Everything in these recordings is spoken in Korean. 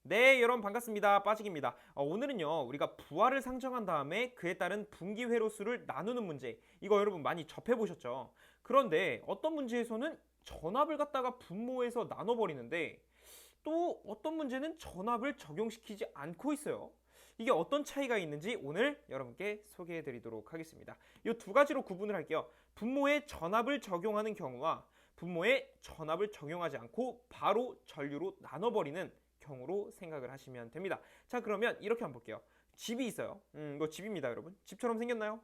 네, 여러분 반갑습니다. 빠직입니다. 오늘은요, 우리가 부하를 상정한 다음에 그에 따른 분기 회로수를 나누는 문제. 이거 여러분 많이 접해보셨죠? 그런데 어떤 문제에서는 전압을 갖다가 분모해서 나눠버리는데 또 어떤 문제는 전압을 적용시키지 않고 있어요. 이게 어떤 차이가 있는지 오늘 여러분께 소개해 드리도록 하겠습니다. 이 두 가지로 구분을 할게요. 분모에 전압을 적용하는 경우와 분모에 전압을 적용하지 않고 바로 전류로 나눠버리는 경우로 생각을 하시면 됩니다. 자, 그러면 이렇게 한번 볼게요. 집이 있어요. 이거 집입니다, 여러분. 집처럼 생겼나요?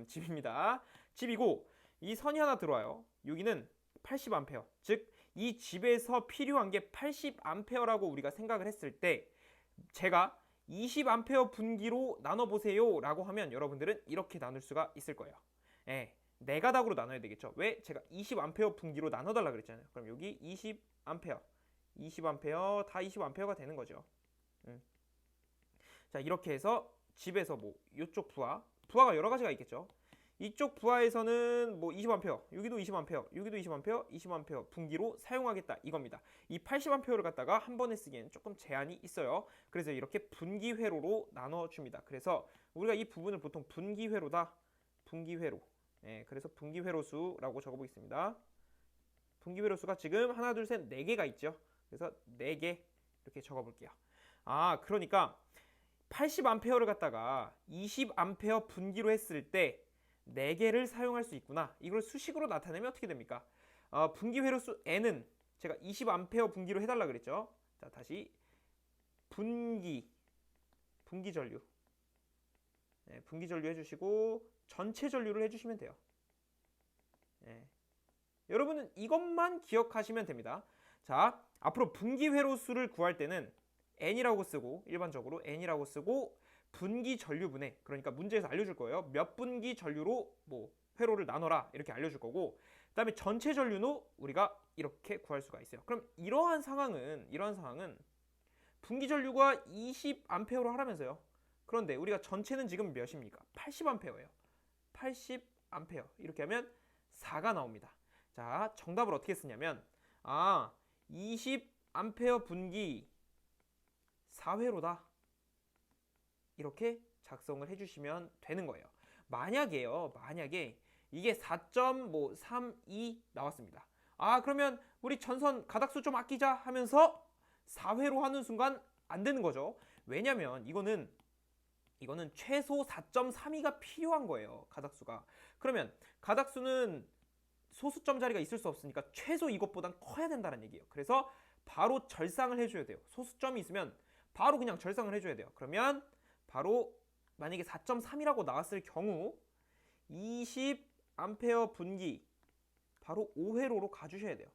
집입니다. 집이고 이 선이 하나 들어와요. 여기는 80A. 즉, 이 집에서 필요한 게 80A라고 우리가 생각을 했을 때 제가 20A 분기로 나눠보세요 라고 하면 여러분들은 이렇게 나눌 수가 있을 거예요. 예, 네 가닥으로 나눠야 되겠죠. 왜? 제가 20A 분기로 나눠달라 그랬잖아요. 그럼 여기 20A, 20A 다 20A가 되는 거죠. 자, 이렇게 해서 집에서 뭐 이쪽 부하가 여러 가지가 있겠죠. 이쪽 부하에서는 뭐 20A, 여기도 20A, 여기도 20A, 20A 분기로 사용하겠다 이겁니다. 이 80A를 갖다가 한 번에 쓰기에는 조금 제한이 있어요. 그래서 이렇게 분기 회로로 나눠줍니다. 그래서 우리가 이 부분을 보통 분기 회로다, 분기 회로. 네, 그래서 분기 회로수라고 적어보겠습니다. 분기 회로수가 지금 하나, 둘, 셋, 네 개가 있죠. 그래서 네 개 이렇게 적어볼게요. 아, 그러니까 80A를 갖다가 20A 분기로 했을 때 4개를 사용할 수 있구나. 이걸 수식으로 나타내면 어떻게 됩니까? 분기 회로수 n은 제가 20A 분기로 해달라 그랬죠. 자, 다시 분기 전류. 네, 분기 전류 해주시고 전체 전류를 해주시면 돼요. 네. 여러분은 이것만 기억하시면 됩니다. 자, 앞으로 분기 회로수를 구할 때는 n이라고 쓰고 일반적으로 n이라고 쓰고 분기 전류분해, 그러니까 문제에서 알려줄 거예요. 몇 분기 전류로 뭐 회로를 나눠라 이렇게 알려줄 거고, 그다음에 전체 전류는 우리가 이렇게 구할 수가 있어요. 그럼 이러한 상황은 분기 전류가 20A로 하라면서요. 그런데 우리가 전체는 지금 몇입니까? 80A예요. 80A 이렇게 하면 4가 나옵니다. 자, 정답을 어떻게 쓰냐면 20A 분기 4회로다. 이렇게 작성을 해주시면 되는 거예요. 만약에 이게 4.32 나왔습니다. 그러면 우리 전선 가닥수 좀 아끼자 하면서 4회로 하는 순간 안 되는 거죠. 왜냐면 이거는 최소 4.32가 필요한 거예요. 가닥수가. 그러면 가닥수는 소수점 자리가 있을 수 없으니까 최소 이것보단 커야 된다는 얘기예요. 그래서 바로 절상을 해줘야 돼요. 소수점이 있으면 바로 그냥 절상을 해줘야 돼요. 그러면 바로 만약에 4.3이라고 나왔을 경우 20A 분기 바로 5회로로 가주셔야 돼요.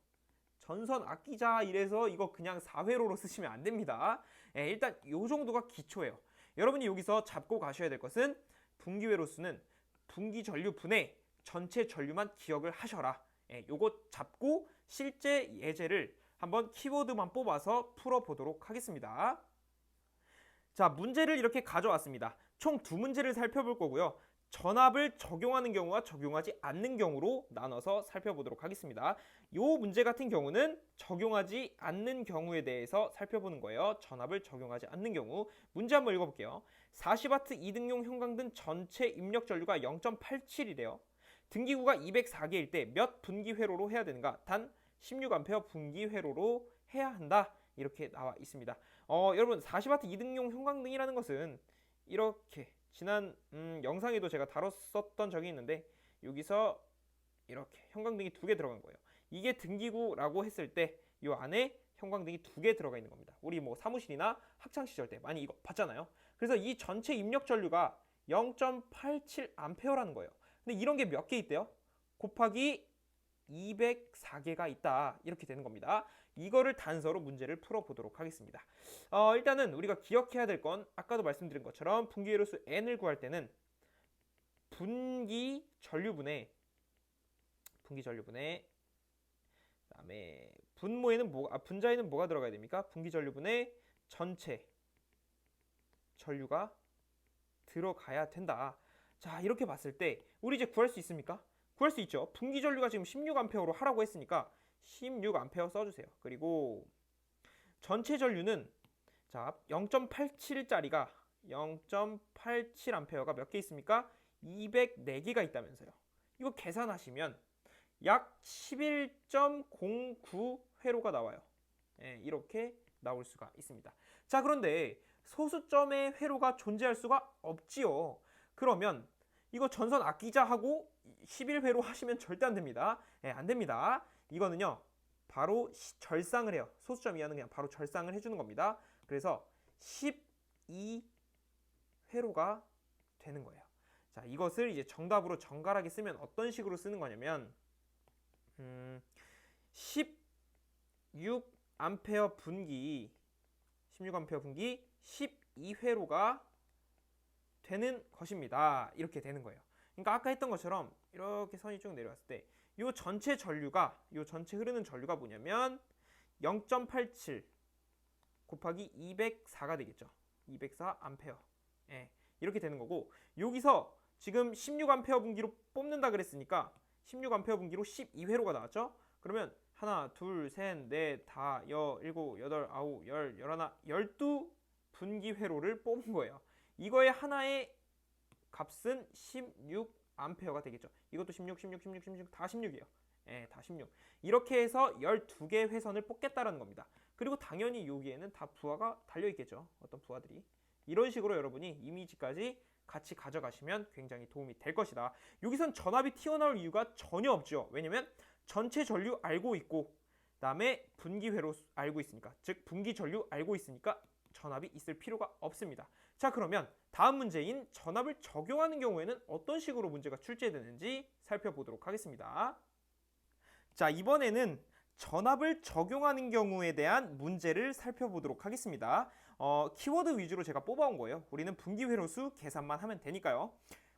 전선 아끼자 이래서 이거 그냥 4회로로 쓰시면 안 됩니다. 일단 이 정도가 기초예요. 여러분이 여기서 잡고 가셔야 될 것은 분기 회로수는 분기 전류 분해 전체 전류만 기억을 하셔라. 요거 잡고 실제 예제를 한번 키워드만 뽑아서 풀어보도록 하겠습니다. 자, 문제를 이렇게 가져왔습니다. 총 두 문제를 살펴볼 거고요. 전압을 적용하는 경우와 적용하지 않는 경우로 나눠서 살펴보도록 하겠습니다. 이 문제 같은 경우는 적용하지 않는 경우에 대해서 살펴보는 거예요. 전압을 적용하지 않는 경우. 문제 한번 읽어볼게요. 40W 2등용 형광등 전체 입력 전류가 0.87이래요. 등기구가 204개일 때 몇 분기 회로로 해야 되는가? 단 16A 분기 회로로 해야 한다. 이렇게 나와 있습니다. 여러분 40W 2등용 형광등이라는 것은 이렇게 지난 영상에도 제가 다뤘었던 적이 있는데 여기서 이렇게 형광등이 두 개 들어간 거예요. 이게 등기구라고 했을 때 이 안에 형광등이 두 개 들어가 있는 겁니다. 우리 뭐 사무실이나 학창 시절 때 많이 이거 봤잖아요. 그래서 이 전체 입력 전류가 0.87A라는 거예요. 근데 이런 게 몇 개 있대요? 곱하기 204개가 있다. 이렇게 되는 겁니다. 이거를 단서로 문제를 풀어보도록 하겠습니다. 일단은 우리가 기억해야 될 건 아까도 말씀드린 것처럼 분기 회로수 n을 구할 때는 분기 전류분해 그다음에 분자에는 뭐가 들어가야 됩니까? 분기 전류분해 전체 전류가 들어가야 된다. 자, 이렇게 봤을 때 우리 이제 구할 수 있습니까? 구할 수 있죠. 분기 전류가 지금 16A로 하라고 했으니까 16A 써주세요. 그리고 전체 전류는 자, 0.87짜리가 0.87A가 몇 개 있습니까? 204개가 있다면서요. 이거 계산하시면 약 11.09회로가 나와요. 예, 이렇게 나올 수가 있습니다. 자, 그런데 소수점의 회로가 존재할 수가 없지요. 그러면 이거 전선 아끼자 하고 11회로 하시면 절대 안 됩니다. 예, 안 됩니다. 이거는요, 바로 절상을 해요. 소수점 이하는 그냥 바로 절상을 해주는 겁니다. 그래서 12회로가 되는 거예요. 자, 이것을 이제 정답으로 정갈하게 쓰면 어떤 식으로 쓰는 거냐면 16A 분기 12회로가 되는 것입니다. 이렇게 되는 거예요. 그러니까 아까 했던 것처럼 이렇게 선이 쭉 내려왔을 때 이 전체 전류가 이 전체 흐르는 전류가 뭐냐면 0.87 곱하기 204가 되겠죠. 204A. 예, 이렇게 되는 거고, 여기서 지금 16A 분기로 뽑는다 그랬으니까 16A 분기로 12회로가 나왔죠. 그러면 하나, 둘, 셋, 넷, 다, 일곱, 여덟, 아홉, 열, 열하나, 12분기 회로를 뽑은 거예요. 이거의 하나의 값은 16A가 되겠죠. 이것도 16, 16, 16, 16, 다 16이에요. 예, 다 16. 이렇게 해서 12개의 회선을 뽑겠다라는 겁니다. 그리고 당연히 여기에는 다 부하가 달려있겠죠. 어떤 부하들이. 이런 식으로 여러분이 이미지까지 같이 가져가시면 굉장히 도움이 될 것이다. 여기선 전압이 튀어나올 이유가 전혀 없죠. 왜냐면 전체 전류 알고 있고, 그다음에 분기 회로 알고 있으니까, 즉 분기 전류 알고 있으니까 전압이 있을 필요가 없습니다. 자, 그러면 다음 문제인 전압을 적용하는 경우에는 어떤 식으로 문제가 출제되는지 살펴보도록 하겠습니다. 자, 이번에는 전압을 적용하는 경우에 대한 문제를 살펴보도록 하겠습니다. 키워드 위주로 제가 뽑아온 거예요. 우리는 분기 회로수 계산만 하면 되니까요.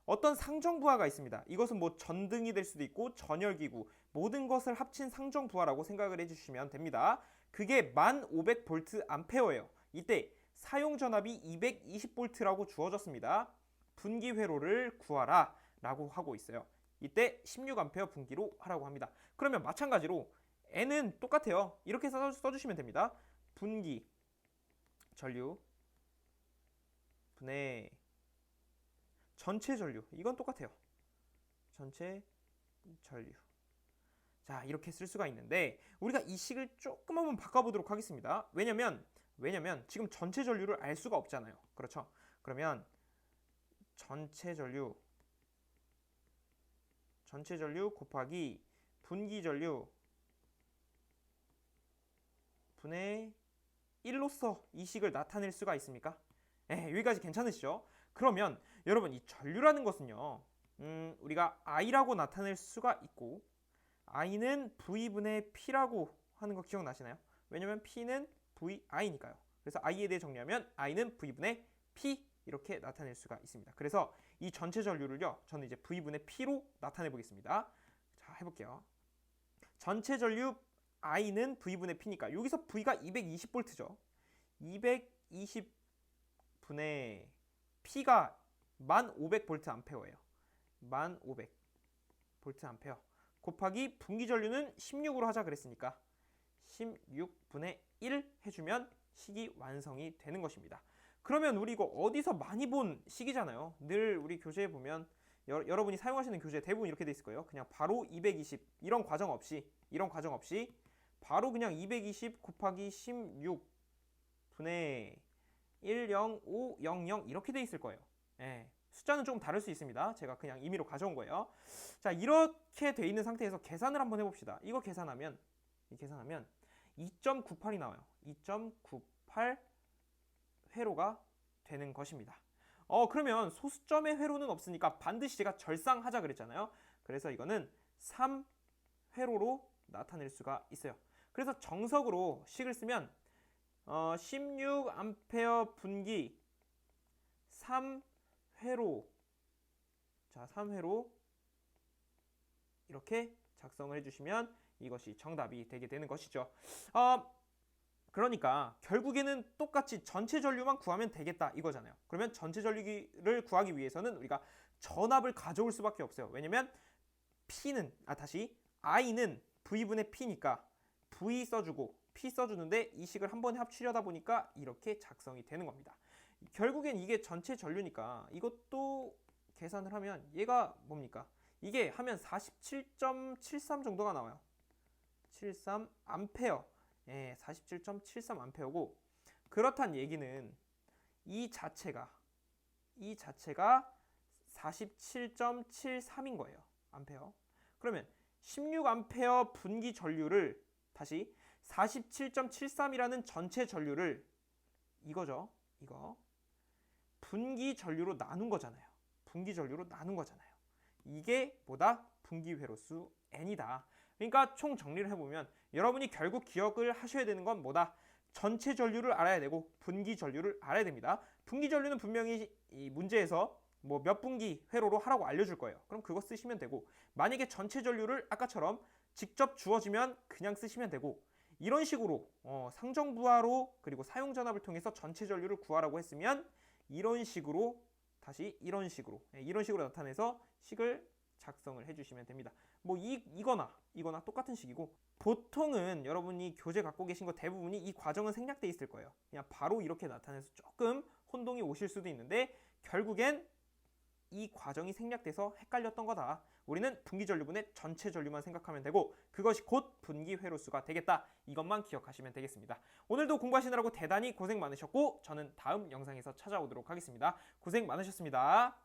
어떤 상정부하가 있습니다. 이것은 뭐 전등이 될 수도 있고 전열기구, 모든 것을 합친 상정부하라고 생각을 해주시면 됩니다. 그게 1500A예요. 이때 사용전압이 220V라고 주어졌습니다. 분기 회로를 구하라 라고 하고 있어요. 이때 16A 분기로 하라고 합니다. 그러면 마찬가지로 N은 똑같아요. 이렇게 써주시면 됩니다. 분기 전류 분의 전체 전류, 이건 똑같아요. 전체 전류. 자, 이렇게 쓸 수가 있는데 우리가 이 식을 조금 한번 바꿔보도록 하겠습니다. 왜냐면 지금 전체 전류를 알 수가 없잖아요. 그렇죠? 그러면 전체 전류 곱하기 분기 전류 분의 1로서 이 식을 나타낼 수가 있습니까? 네, 여기까지 괜찮으시죠? 그러면 여러분, 이 전류라는 것은요, 우리가 I라고 나타낼 수가 있고, I는 V분의 P라고 하는 거 기억나시나요? 왜냐면 P는 VI니까요. 그래서 I에 대해 정리하면 I는 V분의 P 이렇게 나타낼 수가 있습니다. 그래서 이 전체 전류를요, 저는 이제 V분의 P로 나타내 보겠습니다. 자, 해볼게요. 전체 전류 I는 V분의 P니까 여기서 V가 220V죠. 220분의 P가 1500V예요. 1500VA 곱하기 분기 전류는 16으로 하자 그랬으니까 16분의 1 해주면 식이 완성이 되는 것입니다. 그러면 우리 이거 어디서 많이 본 식이잖아요. 늘 우리 교재에 보면 여러분이 사용하시는 교재 대부분 이렇게 돼 있을 거예요. 그냥 바로 220 이런 과정 없이 바로 그냥 220 곱하기 16분의 10500 이렇게 돼 있을 거예요. 예, 숫자는 조금 다를 수 있습니다. 제가 그냥 임의로 가져온 거예요. 자, 이렇게 돼 있는 상태에서 계산을 한번 해봅시다. 이거 계산하면 2.98이 나와요. 2.98 회로가 되는 것입니다. 그러면 소수점의 회로는 없으니까 반드시 제가 절상하자 그랬잖아요. 그래서 이거는 3회로로 나타낼 수가 있어요. 그래서 정석으로 식을 쓰면 16A 분기 3회로, 자, 3회로 이렇게 작성을 해주시면 이것이 정답이 되게 되는 것이죠. 그러니까 결국에는 똑같이 전체 전류만 구하면 되겠다 이거잖아요. 그러면 전체 전류를 구하기 위해서는 우리가 전압을 가져올 수밖에 없어요. 왜냐면 I는 V분의 P니까 V 써주고 P 써주는데 이 식을 한 번에 합치려다 보니까 이렇게 작성이 되는 겁니다. 결국엔 이게 전체 전류니까 이것도 계산을 하면 얘가 뭡니까? 이게 하면 47.73 정도가 나와요. 73 암페어. 예, 47.73 암페어고, 그렇단 얘기는 이 자체가 47.73인 거예요. 암페어. 그러면 16암페어 분기 전류를 다시 47.73이라는 전체 전류를 이거죠. 이거 분기 전류로 나눈 거잖아요. 분기 전류로 나눈 거잖아요. 이게 뭐다? 분기 회로수 N이다. 그러니까 총 정리를 해보면 여러분이 결국 기억을 하셔야 되는 건 뭐다? 전체 전류를 알아야 되고 분기 전류를 알아야 됩니다. 분기 전류는 분명히 이 문제에서 뭐 몇 분기 회로로 하라고 알려줄 거예요. 그럼 그거 쓰시면 되고, 만약에 전체 전류를 아까처럼 직접 주어지면 그냥 쓰시면 되고, 이런 식으로 상정부하로 그리고 사용전압을 통해서 전체 전류를 구하라고 했으면 이런 식으로 다시 이런 식으로 나타내서 식을 작성을 해주시면 됩니다. 뭐 이거나 똑같은 식이고, 보통은 여러분이 교재 갖고 계신 거 대부분이 이 과정은 생략돼 있을 거예요. 그냥 바로 이렇게 나타내서 조금 혼동이 오실 수도 있는데 결국엔 이 과정이 생략돼서 헷갈렸던 거다. 우리는 분기 전류분의 전체 전류만 생각하면 되고 그것이 곧 분기 회로수가 되겠다. 이것만 기억하시면 되겠습니다. 오늘도 공부하시느라고 대단히 고생 많으셨고 저는 다음 영상에서 찾아오도록 하겠습니다. 고생 많으셨습니다.